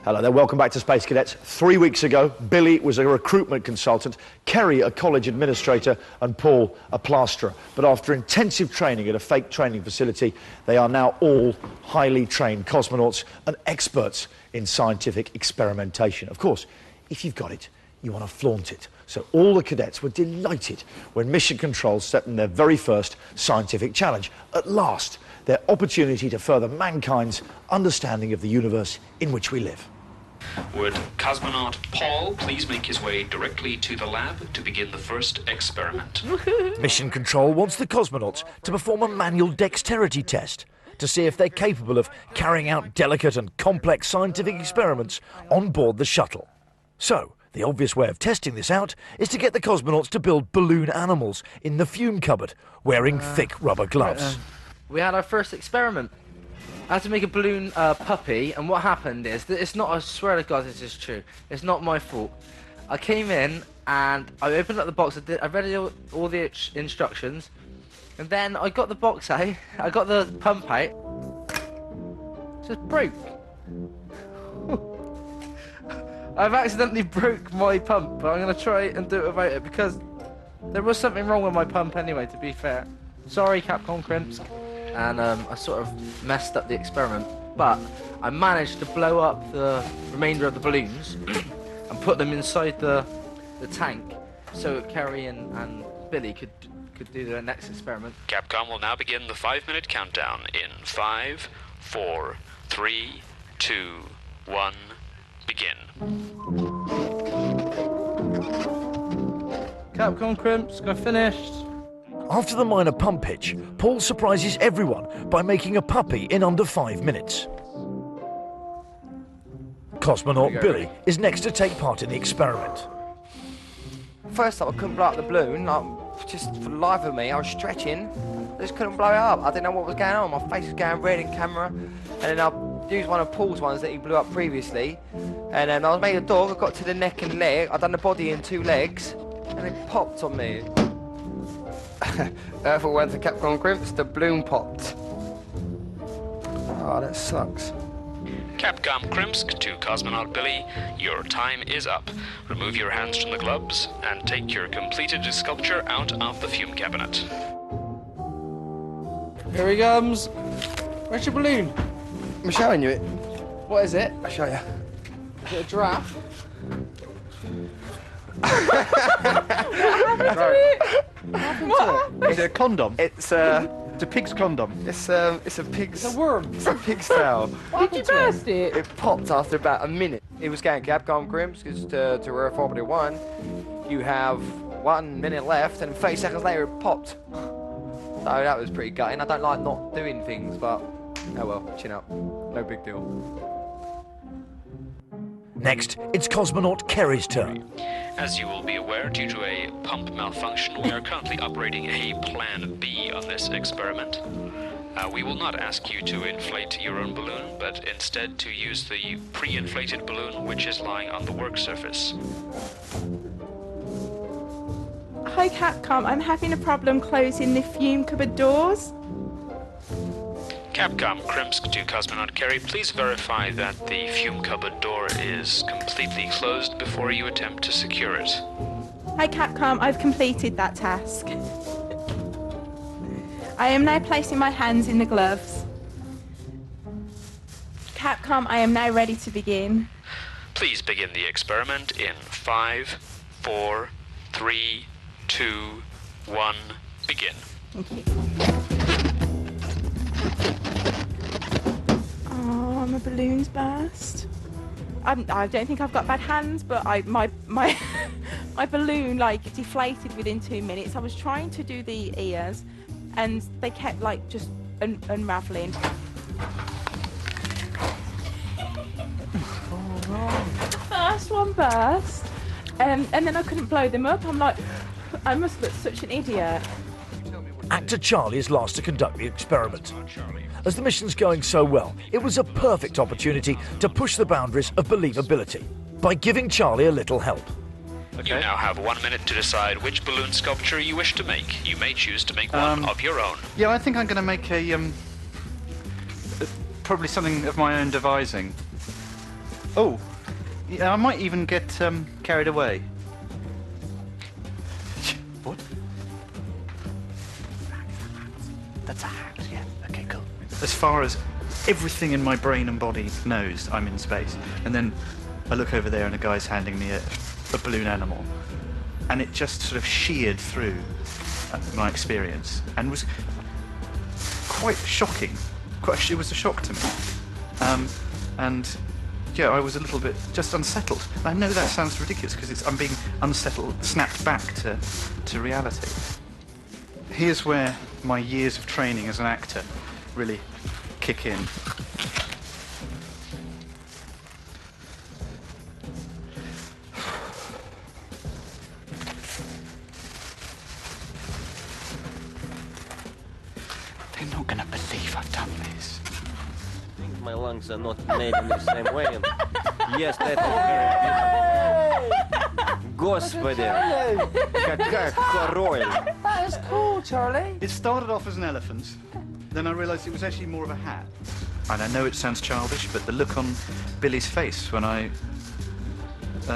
Hello there, welcome back to Space Cadets. 3 weeks ago, Billy was a recruitment consultant, Kerry a college administrator, and Paul a plasterer. But after intensive training at a fake training facility, they are now all highly trained cosmonauts and experts in scientific experimentation. Of course, if you've got it, you want to flaunt it. So all the cadets were delighted when Mission Control set them their very first scientific challenge. At last, their opportunity to further mankind's understanding of the universe in which we live. Would cosmonaut Paul please make his way directly to the lab to begin the first experiment? Mission Control wants the cosmonauts to perform a manual dexterity test to see if they're capable of carrying out delicate and complex scientific experiments on board the shuttle. So, the obvious way of testing this out is to get the cosmonauts to build balloon animals in the fume cupboard, wearing thick rubber gloves. We had our first experiment. I had to make a balloon puppy, and what happened is that it's not, I swear to God this is true, it's not my fault. I came in and I opened up the box, I read all the instructions, and then I got the box out, I got the pump out, it just broke. I've accidentally broke my pump, but I'm going to try and do it without it, because there was something wrong with my pump anyway, to be fair. Sorry, Capcom Crimps. And I sort of messed up the experiment, but I managed to blow up the remainder of the balloons and put them inside the tank so Kerry and Billy could do their next experiment. Capcom will now begin the 5-minute countdown in 5, 4, 3, 2, 1, begin. Capcom Crimps, got finished. After the minor pump pitch, Paul surprises everyone by making a puppy in under 5 minutes. Cosmonaut Billy is next to take part in the experiment. First up, I couldn't blow up the balloon. Just for the life of me, I was stretching. I just couldn't blow it up. I didn't know what was going on. My face was going red in camera. And then I used one of Paul's ones that he blew up previously. And then I made a dog. I got to the neck and leg. I done the body in 2 legs. And it popped on me. Earthall went to Capcom Crimps, the balloon popped. Oh, that sucks. Capcom Krimsk to Cosmonaut Billy, your time is up. Remove your hands from the gloves and take your completed sculpture out of the fume cabinet. Here he comes. Where's your balloon? I'm showing you it. What is it? I'll show you. Is it a giraffe? Is it a condom? It's a pig's condom. It's a pig's... It's a worm. It's a pig's tail. Why did you burst it? It popped after about a minute. It was going Capcom Crimps, because to Earth Orbiter 1, you have 1 minute left, and 30 seconds later it popped. So that was pretty gutting. I don't like not doing things, but oh well, chin up. No big deal. Next, it's Cosmonaut Kerry's turn. As you will be aware, due to a pump malfunction, we are currently operating a Plan B on this experiment. We will not ask you to inflate your own balloon, but instead to use the pre-inflated balloon which is lying on the work surface. Hi Capcom, I'm having a problem closing the fume cupboard doors. Capcom Krimsk to Cosmonaut Kerry, please verify that the fume cupboard door is completely closed before you attempt to secure it. Hi Capcom, I've completed that task. I am now placing my hands in the gloves. Capcom, I am now ready to begin. Please begin the experiment in 5, 4, 3, 2, 1, begin. Thank you. Oh, my balloon's burst. I don't think I've got bad hands, but my balloon like deflated within 2 minutes. I was trying to do the ears, and they kept like just unraveling. The first one burst, and then I couldn't blow them up. I'm like, I must look such an idiot. Actor Charlie is last to conduct the experiment. As the mission's going so well, it was a perfect opportunity to push the boundaries of believability by giving Charlie a little help. You now have 1 minute to decide which balloon sculpture you wish to make. You may choose to make one of your own. Yeah, I think I'm going to make a probably something of my own devising. Oh, yeah, I might even get carried away. What? That's a hat, yeah. Okay, cool. As far as everything in my brain and body knows, I'm in space. And then I look over there and a guy's handing me a balloon animal. And it just sort of sheared through my experience and was quite shocking. It was a shock to me. And yeah, I was a little bit just unsettled. And I know that sounds ridiculous because I'm being unsettled, snapped back to reality. Here's where my years of training as an actor really kick in. They're not gonna believe I've done this. I think my lungs are not made in the same way. And yes, that is very beautiful. Господи, какая король. That is cool, Charlie. It started off as an elephant, then I realised it was actually more of a hat. And I know it sounds childish, but the look on Billy's face when I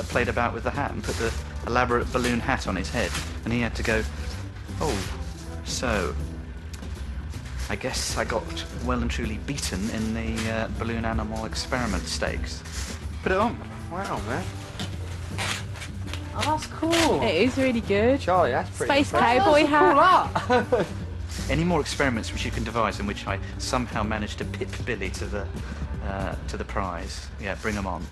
played about with the hat and put the elaborate balloon hat on his head, and he had to go, oh, so I guess I got well and truly beaten in the balloon animal experiment stakes. Put it on. Wow, man. Oh, that's cool. It is really good. Charlie, that's pretty Space impressive. cowboy hat. Cool art. Any more experiments which you can devise in which I somehow managed to pip Billy to the prize? Yeah, bring them on.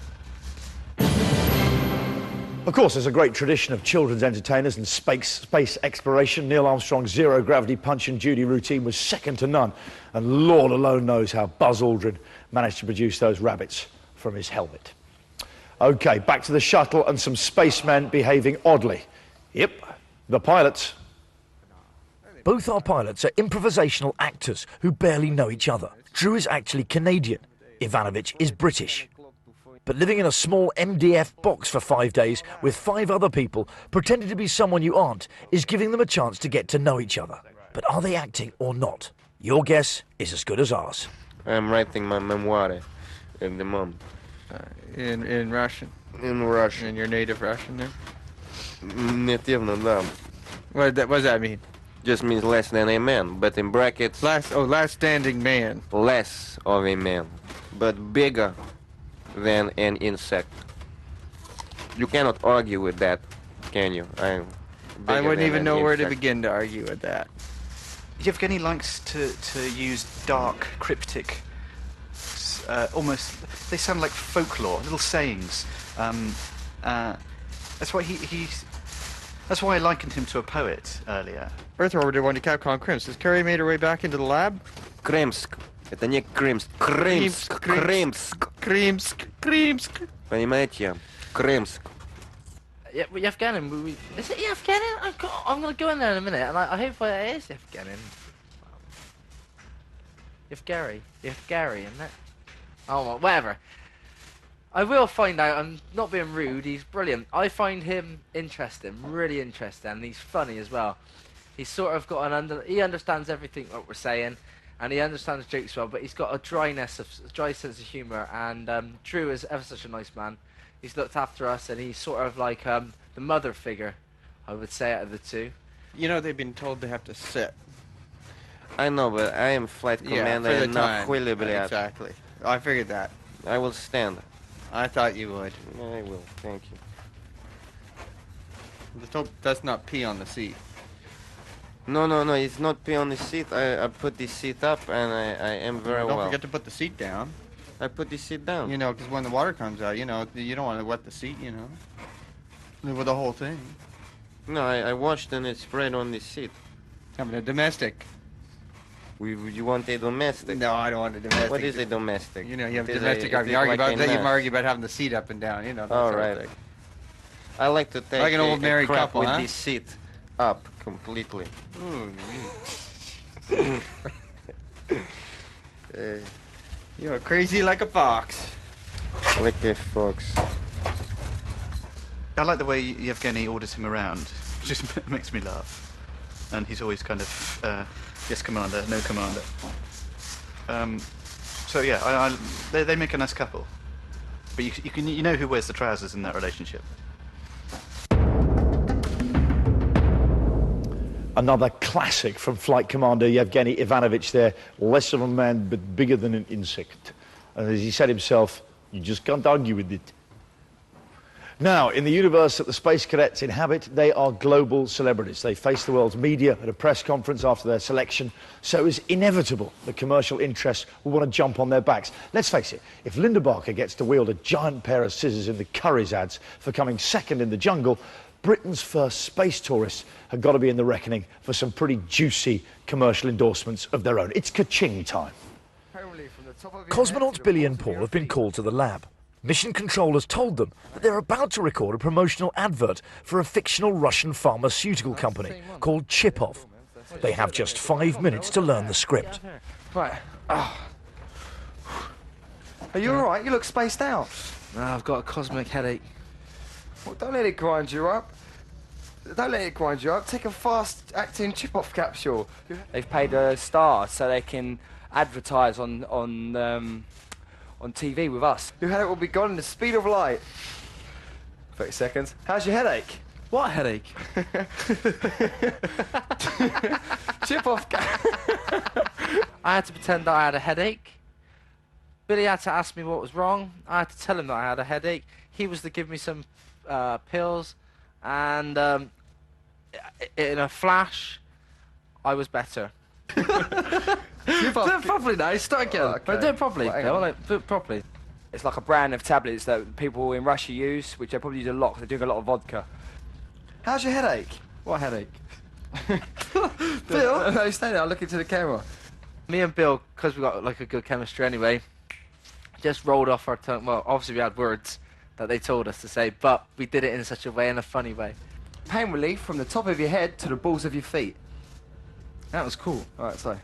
Of course, there's a great tradition of children's entertainers and space exploration. Neil Armstrong's zero-gravity Punch and Judy routine was second to none. And Lord alone knows how Buzz Aldrin managed to produce those rabbits from his helmet. OK, back to the shuttle and some spacemen behaving oddly. Yep, the pilots. Both our pilots are improvisational actors who barely know each other. Drew is actually Canadian. Ivanovic is British. But living in a small MDF box for 5 days with 5 other people, pretending to be someone you aren't, is giving them a chance to get to know each other. But are they acting or not? Your guess is as good as ours. I'm writing my memoir at the moment. In Russian? In Russian. In your native Russian there? Нативно, да. What does that mean? Just means less than a man, but in brackets... Last standing man. Less of a man, but bigger than an insect. You cannot argue with that, can you? I wouldn't even know where to begin to argue with that. Yevgeny likes to use dark, cryptic, almost, they sound like folklore, little sayings. That's why that's why I likened him to a poet earlier. Earth Orbiter went to Capcom Crimsk. Has Carrie made her way back into the lab? Кремск. Это не Крымск. Крымск. Крымск. Кримск. Кримск. Понимаете? Крымск. Yeah, well, Yevgeny, is it Yevgeny? I'm going to go in there in a minute, and I hope it is Yevgeny. Yevgeny, isn't it? Oh, well, whatever. I will find out. I'm not being rude. He's brilliant. I find him interesting, really interesting, and he's funny as well. He's sort of got he understands everything what we're saying, and he understands jokes well, but he's got a dry sense of humour, and Drew is ever such a nice man. He's looked after us, and he's sort of like the mother figure, I would say, out of the two. You know, they've been told they have to sit. I know, but I am flight commander for the and not time. Huilibliat. Exactly. I figured that. I will stand. I thought you would. I will, thank you. Just hope that's not pee on the seat. No, it's not pee on the seat. I put the seat up and I am very well. Don't forget to put the seat down. I put the seat down. You know, because when the water comes out, you know, you don't want to wet the seat, you know. With the whole thing. No, I washed and it sprayed on the seat. Having a domestic. You want a domestic? No, I don't want a domestic. What is a domestic? You know, you have It is domestic a- argument. it You is argue like about, a you nest. argue about having the seat up and down, you know. That All sort of right. thing. I like to take Like an old married crap couple, with huh? the seat up completely. You're crazy like a fox. Like a fox. I like the way Yevgeny orders him around. It just makes me laugh. And he's always kind of, yes, commander, no commander. So yeah, they make a nice couple. But you know who wears the trousers in that relationship. Another classic from Flight Commander Yevgeny Ivanovich there. Less of a man, but bigger than an insect. And as he said himself, you just can't argue with it. Now, in the universe that the Space Cadets inhabit, they are global celebrities. They face the world's media at a press conference after their selection, so it's inevitable that commercial interests will want to jump on their backs. Let's face it, if Linda Barker gets to wield a giant pair of scissors in the Curry's ads for coming second in the jungle, Britain's first space tourists have got to be in the reckoning for some pretty juicy commercial endorsements of their own. It's ka-ching time. Cosmonauts Billy and Paul have been called to the lab. Mission Control has told them that they're about to record a promotional advert for a fictional Russian pharmaceutical company called Chipov. They have just 5 minutes to learn the script. Right. Oh. Are you alright? You look spaced out. No, I've got a cosmic headache. Well, don't let it grind you up. Don't let it grind you up. Take a fast-acting chip-off capsule. They've paid a star so they can advertise on TV with us. Your headache will be gone in the speed of light. 30 seconds. How's your headache? What headache? Chip-off I had to pretend that I had a headache. Billy had to ask me what was wrong. I had to tell him that I had a headache. He was to give me some pills, and in a flash, I was better. Do it properly now. Start again. Oh, okay. Do it properly. Well, hang Bill, on. do it properly. It's like a brand of tablets that people in Russia use, which they probably use a lot because they're doing a lot of vodka. How's your headache? What headache? Bill? No, stay there. I'll look into the camera. Me and Bill, because we got like a good chemistry anyway, just rolled off our tongue. Well, obviously we had words that they told us to say, but we did it in such a way, in a funny way. Pain relief from the top of your head to the balls of your feet. That was cool. All right, so.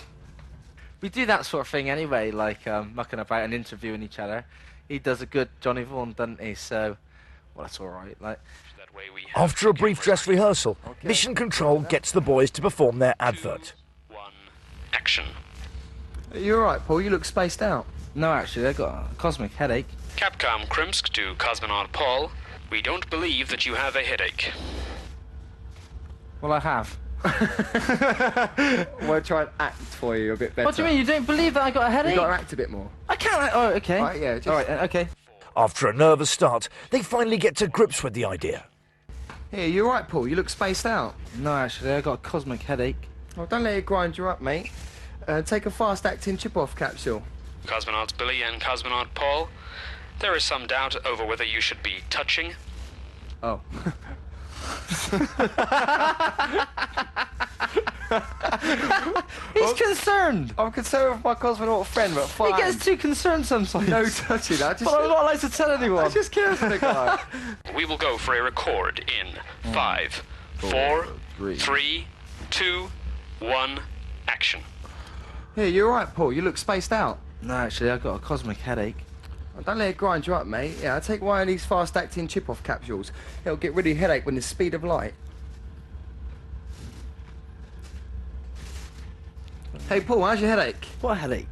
We do that sort of thing anyway, like mucking about and interviewing each other. He does a good Johnny Vaughan, doesn't he? So, well, that's all right. Like. After a brief dress rehearsal, Mission Control gets the boys to perform their advert. 2, 1, action. Are you all right, Paul? You look spaced out. No, actually, I got a cosmic headache. Capcom Krimsk to Cosmonaut Paul. We don't believe that you have a headache. Well, I have. We'll try and act for you a bit better. What do you mean? You don't believe that I got a headache? You've got to act a bit more. I can't. Oh, okay. All right, yeah. Just... All right, okay. After a nervous start, they finally get to grips with the idea. Here, you all right, Paul? You look spaced out. No, actually, I got a cosmic headache. Well, don't let it grind you up, mate. Take a fast-acting chip-off capsule. Cosmonauts Billy and Cosmonaut Paul, there is some doubt over whether you should be touching. Oh. He's concerned. I'm concerned with my cosmonaut friend, but fine. He gets too concerned sometimes. No touching. But I'm not allowed to tell anyone. I just care for the guy. We will go for a record in 5, 4, 3, 2, 1, action. Here, you all right, Paul? You look spaced out. No, actually, I got a cosmic headache. Don't let it grind you up, mate. Yeah, take one of these fast-acting chip-off capsules. It'll get rid of your headache with the speed of light. Hey, Paul, how's your headache? What headache?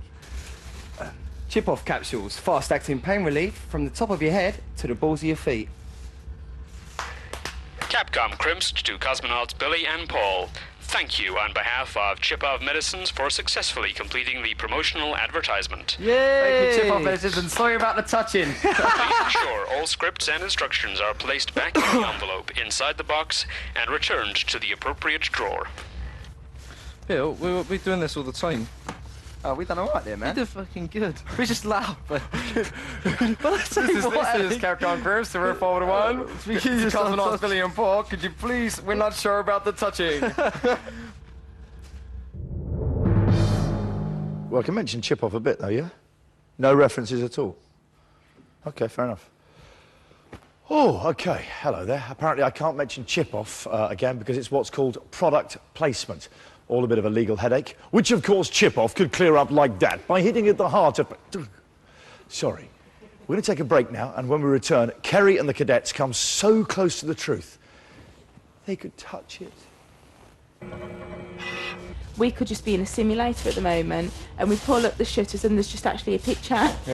Chip-off capsules, fast-acting pain relief from the top of your head to the balls of your feet. Capcom Krimsk to Cosmonauts Billy and Paul. Thank you on behalf of Chipov Medicines for successfully completing the promotional advertisement. Yay! Thank you, Chip-off Medicines, and sorry about the touching. Please ensure all scripts and instructions are placed back in the envelope inside the box and returned to the appropriate drawer. Bill, we're doing this all the time. Oh, we done all right there, man. We did fucking good. We just laugh, but... This is Capcom Krimsk, the Room 401. Cosmonauts Billy and Paul, could you please... We're not sure about the touching. Well, I can mention Chipov a bit, though, yeah? No references at all. OK, fair enough. Oh, OK. Hello there. Apparently I can't mention Chipov again because it's what's called product placement. All a bit of a legal headache, which, of course, Chipov could clear up like that by hitting at the heart of... Sorry. We're going to take a break now, and when we return, Kerry and the cadets come so close to the truth, they could touch it. We could just be in a simulator at the moment, and we pull up the shutters and there's just actually a picture.